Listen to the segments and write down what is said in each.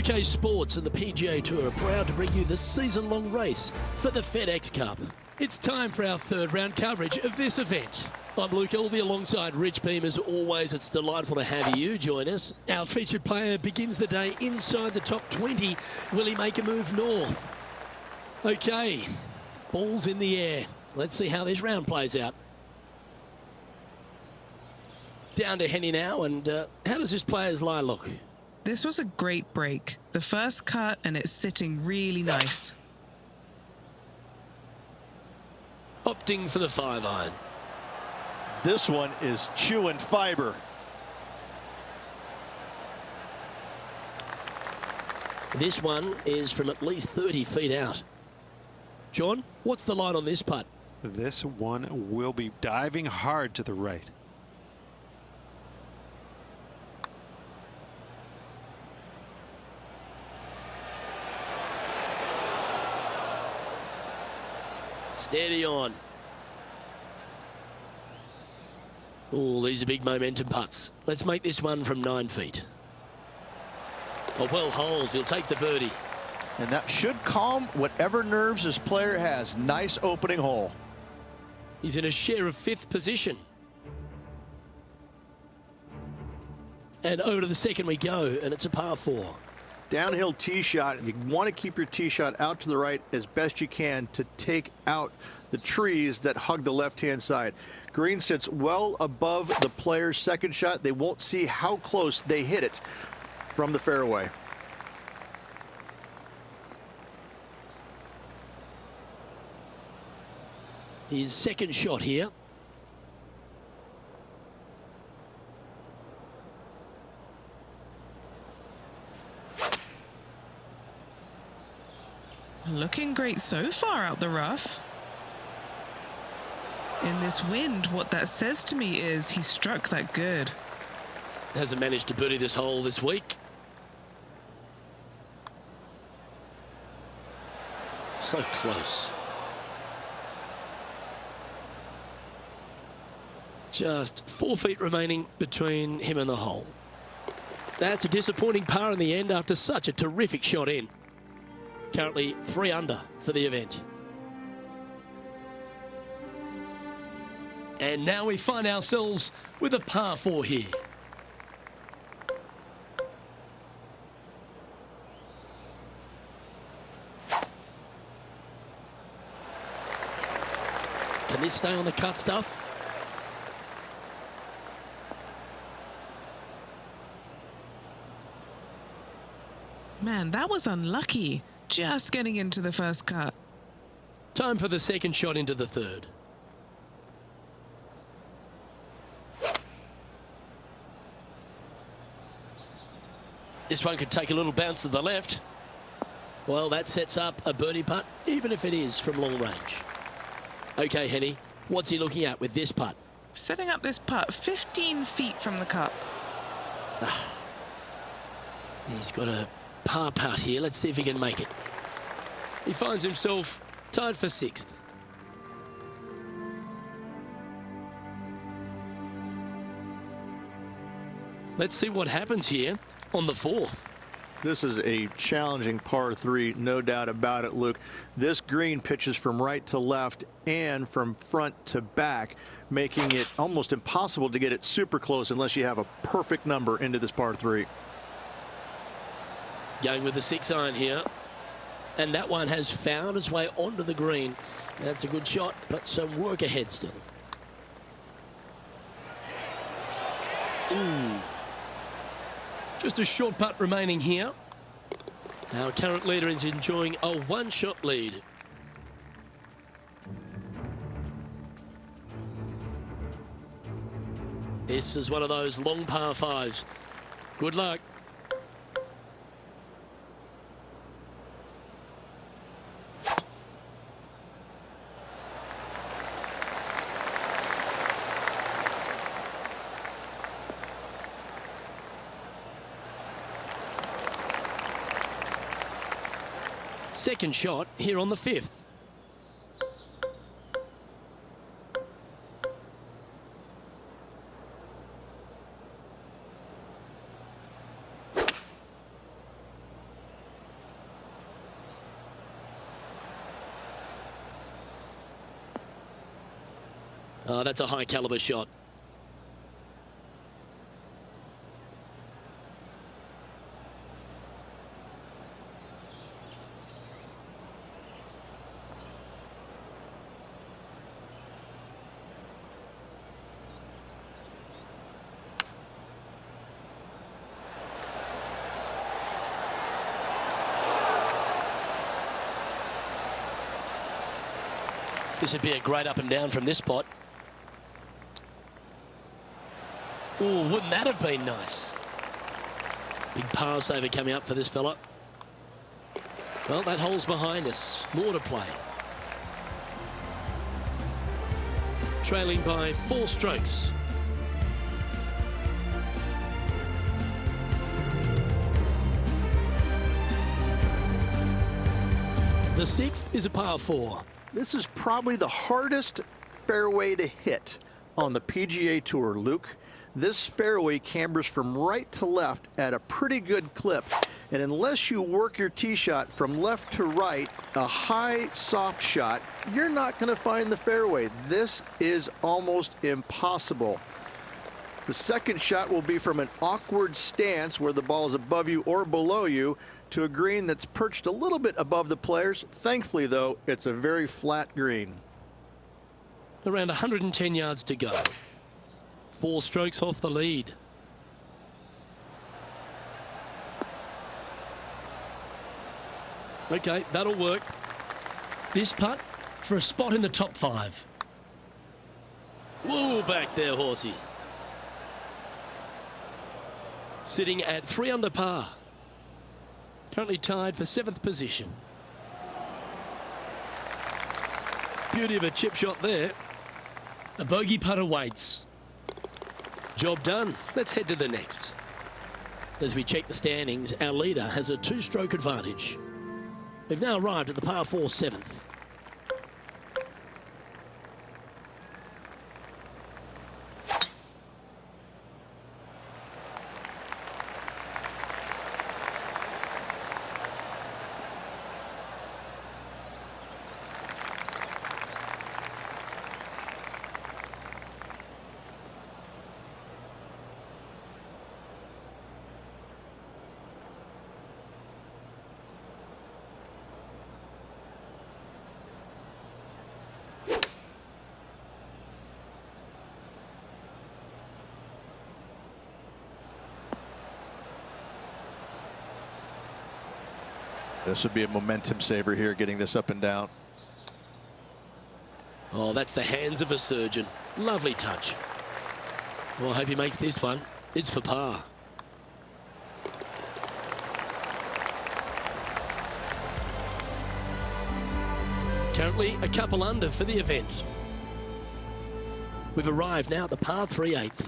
2K Sports and the PGA Tour are proud to bring you the season-long race for the FedEx Cup. It's time for our third round coverage of this event. I'm Luke Elvey alongside Rich Beam. As always, it's delightful to have you join us. Our featured player begins the day inside the top 20. Will he make a move north? Okay, ball's in the air. Let's see how this round plays out. Down to Henny now, and how does this player's lie look? This was a great break. The first cut, and it's sitting really nice. Opting for the 5-iron. This one is chewing fiber. This one is from at least 30 feet out. John, what's the line on this putt? This one will be diving hard to the right. Steady on. Oh, these are big momentum putts. Let's make this one from 9 feet. A well holed. He'll take the birdie. And that should calm whatever nerves this player has. Nice opening hole. He's in a share of 5th position. And over to the second we go, and it's a par 4. Downhill tee shot. You want to keep your tee shot out to the right as best you can to take out the trees that hug the left-hand side. Green sits well above the player's second shot. They won't see how close they hit it from the fairway. His second shot here. Looking great so far out the rough. In this wind, what that says to me is he struck that good. Hasn't managed to birdie this hole this week. So close. Just 4 feet remaining between him and the hole. That's a disappointing par in the end after such a terrific shot in. Currently 3 under for the event. And now we find ourselves with a par 4 here. Can this stay on the cut stuff? Man, that was unlucky. Just getting into the first cut. Time for the second shot into the third. This one could take a little bounce to the left. Well, that sets up a birdie putt, even if it is from long range. Okay, Henny, what's he looking at with this putt? Setting up this putt 15 feet from the cup. He's got a par putt here. Let's see if he can make it. He finds himself tied for 6th. Let's see what happens here on the 4th. This is a challenging par 3, no doubt about it, Luke. This green pitches from right to left and from front to back, making it almost impossible to get it super close unless you have a perfect number into this par 3. Going with the 6-iron here. And that one has found its way onto the green. That's a good shot, but some work ahead still. Ooh. Just a short putt remaining here. Our current leader is enjoying a 1-shot lead. This is one of those long par 5s. Good luck. Second shot here on the 5th. Oh, that's a high caliber shot. This would be a great up and down from this spot. Oh, wouldn't that have been nice? Big par saver coming up for this fella. Well, that hole's behind us. More to play. Trailing by 4 strokes. The 6th is a par 4. This is probably the hardest fairway to hit on the PGA Tour, Luke. This fairway cambers from right to left at a pretty good clip. And unless you work your tee shot from left to right, a high, soft shot, you're not going to find the fairway. This is almost impossible. The second shot will be from an awkward stance where the ball is above you or below you to a green that's perched a little bit above the players. Thankfully, though, it's a very flat green. Around 110 yards to go. 4 strokes off the lead. Okay, that'll work. This putt for a spot in the top 5. Whoa, back there, horsey. Sitting at 3 under par. Currently tied for 7th position. Beauty of a chip shot there. A bogey putt awaits. Job done. Let's head to the next. As we check the standings, our leader has a 2-stroke advantage. We've now arrived at the par 4 7th. This would be a momentum saver here, getting this up and down. Oh, that's the hands of a surgeon. Lovely touch. Well, I hope he makes this one. It's for par. Currently a couple under for the event. We've arrived now at the par 3 8th.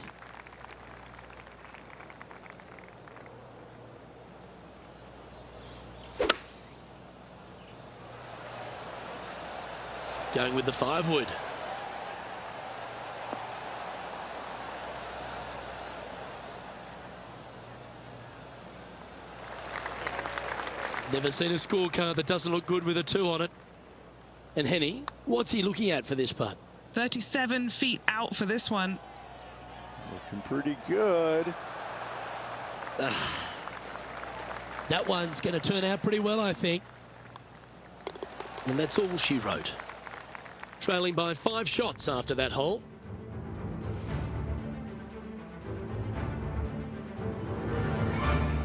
Going with the 5-wood. Never seen a scorecard that doesn't look good with a 2 on it. And Henny, what's he looking at for this putt? 37 feet out for this one. Looking pretty good. That one's going to turn out pretty well, I think. And that's all she wrote. Trailing by 5 shots after that hole.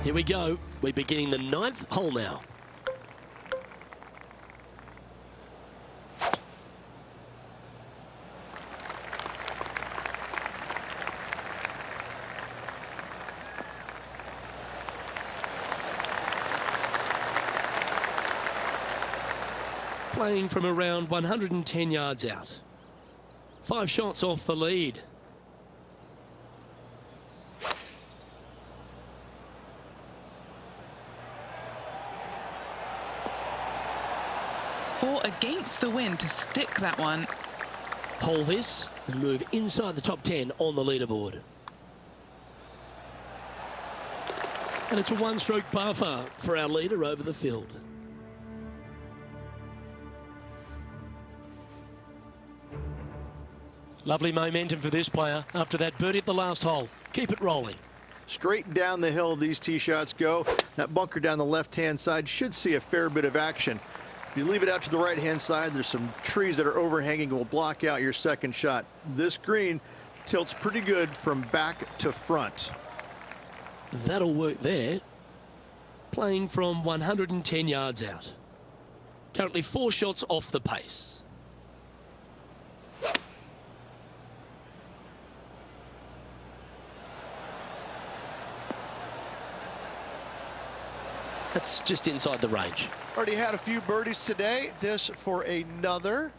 Here we go. We're beginning the 9th hole now. Playing from around 110 yards out. 5 shots off the lead. Four against the wind to stick that one. Hole this and move inside the top 10 on the leaderboard. And it's a 1-stroke buffer for our leader over the field. Lovely momentum for this player after that birdie at the last hole. Keep it rolling. Straight down the hill these tee shots go. That bunker down the left-hand side should see a fair bit of action. If you leave it out to the right-hand side, there's some trees that are overhanging and will block out your second shot. This green tilts pretty good from back to front. That'll work there. Playing from 110 yards out. Currently 4 shots off the pace. That's just inside the range. Already had a few birdies today. This for another.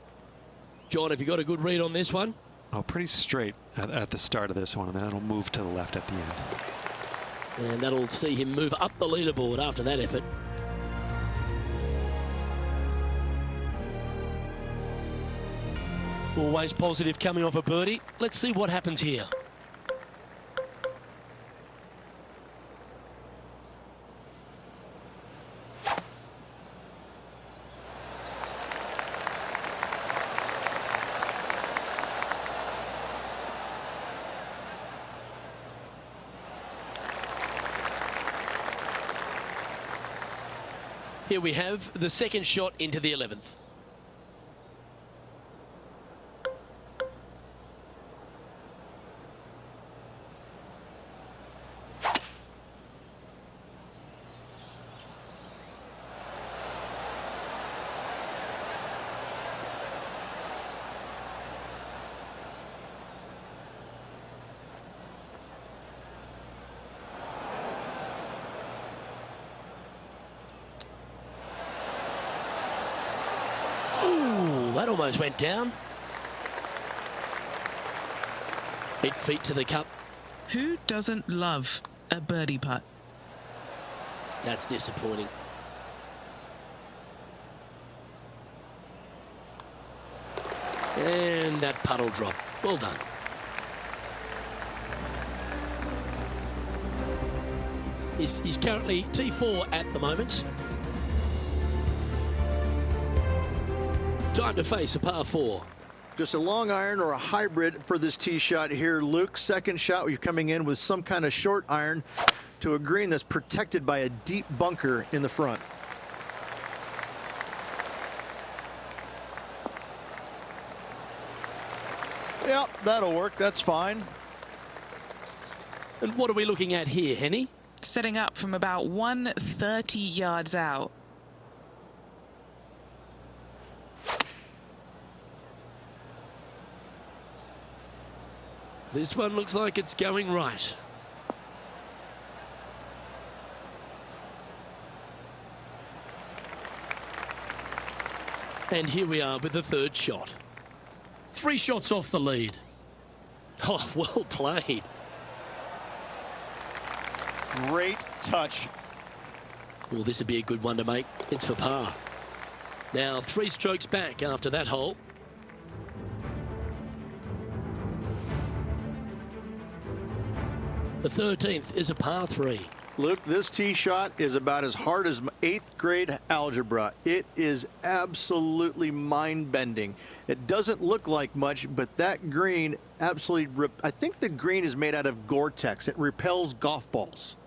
John, have you got a good read on this one? Oh, pretty straight at the start of this one, and then it'll move to the left at the end. And that'll see him move up the leaderboard after that effort. Always positive coming off a birdie. Let's see what happens here. Here we have the second shot into the 11th. That almost went down. 8 feet to the cup. Who doesn't love a birdie putt? That's disappointing. And that puddle drop. Well done. He's currently T4 at the moment. Time to face a par 4. Just a long iron or a hybrid for this tee shot here, Luke. Second shot, you're coming in with some kind of short iron to a green that's protected by a deep bunker in the front. Yep, that'll work. That's fine. And what are we looking at here, Henny? Setting up from about 130 yards out. This one looks like it's going right. And here we are with the third shot. 3 shots off the lead. Oh, well played. Great touch. Well, this would be a good one to make. It's for par. Now 3 strokes back after that hole. The 13th is a par 3. Luke, this tee shot is about as hard as 8th grade algebra. It is absolutely mind-bending. It doesn't look like much, but that green absolutely, I think the green is made out of Gore-Tex. It repels golf balls.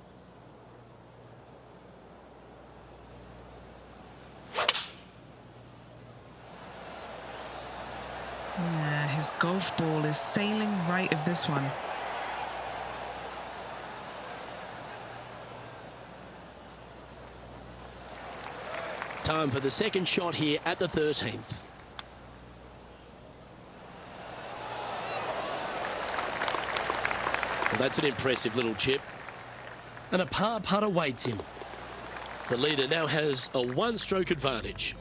Yeah, his golf ball is sailing right of this one. Time for the second shot here at the 13th. Well, that's an impressive little chip. And a par putt awaits him. The leader now has a 1-stroke advantage.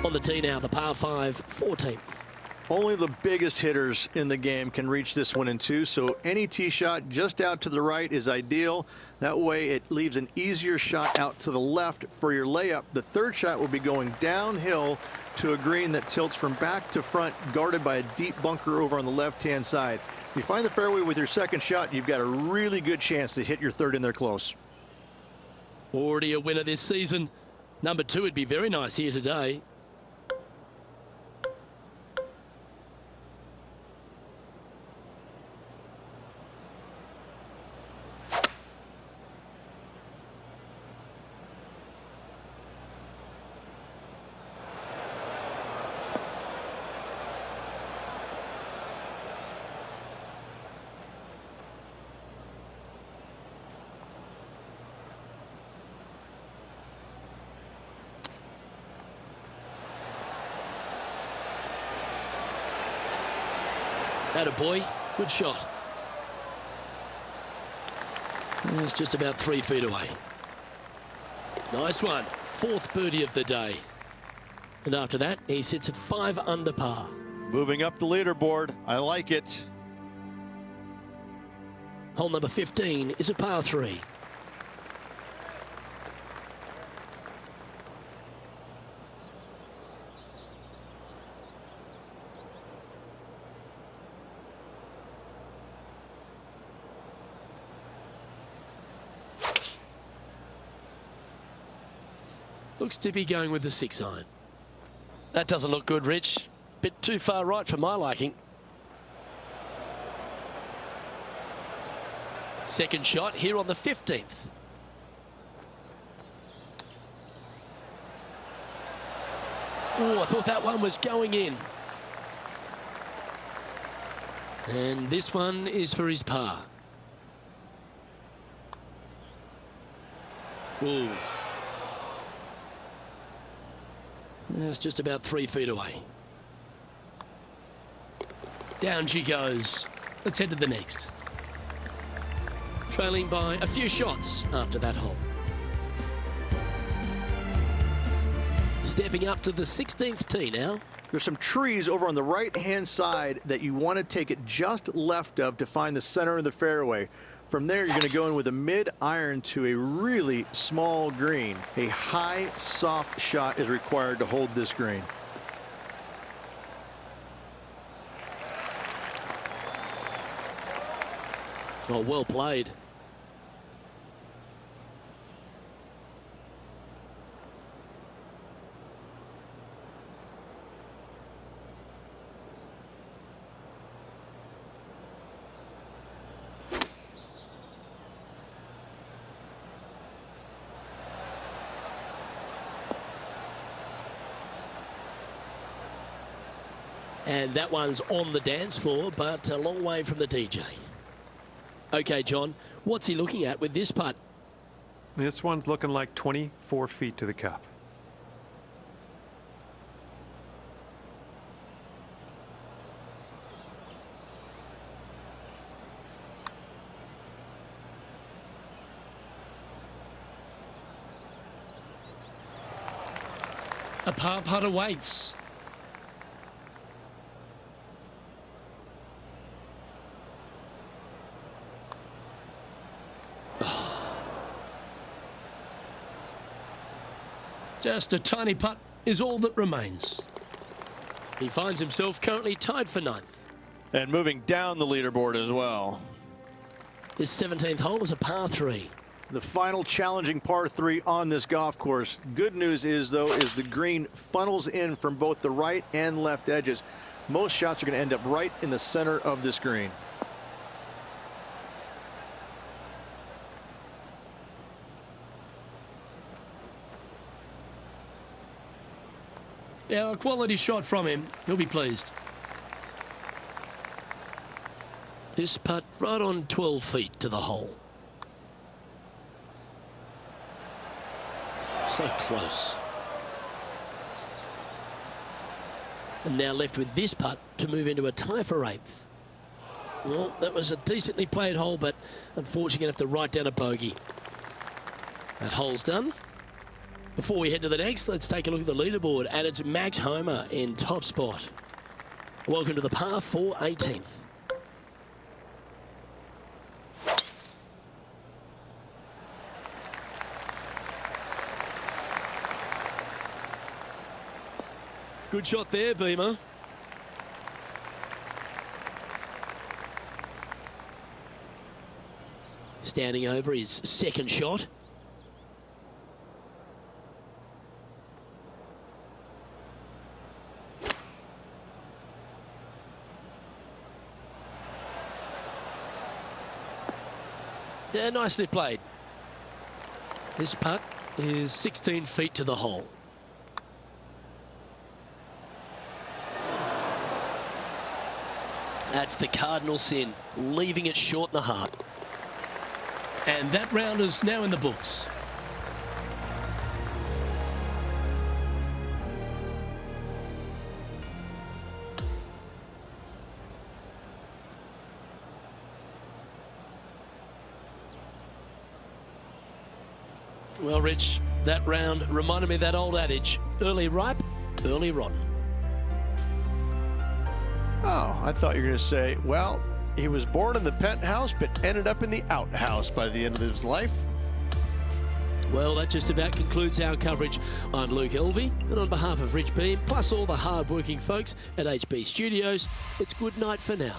On the tee now, the par 5, 14th. Only the biggest hitters in the game can reach this one in 2, so any tee shot just out to the right is ideal. That way it leaves an easier shot out to the left for your layup. The third shot will be going downhill to a green that tilts from back to front, guarded by a deep bunker over on the left-hand side. If you find the fairway with your second shot, you've got a really good chance to hit your third in there close. Already a winner this season. Number 2 would be very nice here today. Atta boy, good shot. It's just about 3 feet away. Nice one. 4th birdie of the day. And after that, he sits at 5 under par. Moving up the leaderboard. I like it. Hole number 15 is a par 3. Looks to be going with the 6 iron. That doesn't look good, Rich. Bit too far right for my liking. Second shot here on the 15th. Oh, I thought that one was going in. And this one is for his par. Ooh. That's just about 3 feet away. Down she goes. Let's head to the next. Trailing by a few shots after that hole. Stepping up to the 16th tee now. There's some trees over on the right-hand side that you want to take it just left of to find the center of the fairway. From there, you're going to go in with a mid-iron to a really small green. A high, soft shot is required to hold this green. Oh, well played. And that one's on the dance floor, but a long way from the DJ. Okay, John, what's he looking at with this putt? This one's looking like 24 feet to the cup. A par putt awaits. Just a tiny putt is all that remains. He finds himself currently tied for 9th. And moving down the leaderboard as well. His 17th hole is a par 3. The final challenging par 3 on this golf course. Good news is, though, is the green funnels in from both the right and left edges. Most shots are going to end up right in the center of this green. Yeah, a quality shot from him. He'll be pleased. This putt right on 12 feet to the hole. So close. And now left with this putt to move into a tie for 8th. Well, that was a decently played hole, but unfortunately going to have to write down a bogey. That hole's done. Before we head to the next, let's take a look at the leaderboard. And it's Max Homer in top spot. Welcome to the par 4 18th. Good shot there, Beamer. Standing over his second shot. Yeah, nicely played. This putt is 16 feet to the hole. That's the cardinal sin, leaving it short in the heart. And that round is now in the books. Well, Rich, that round reminded me of that old adage, early ripe, early rotten. Oh, I thought you were going to say, well, he was born in the penthouse but ended up in the outhouse by the end of his life. Well, that just about concludes our coverage. I'm Luke Elvey, and on behalf of Rich Beam, plus all the hard-working folks at HB Studios, it's good night for now.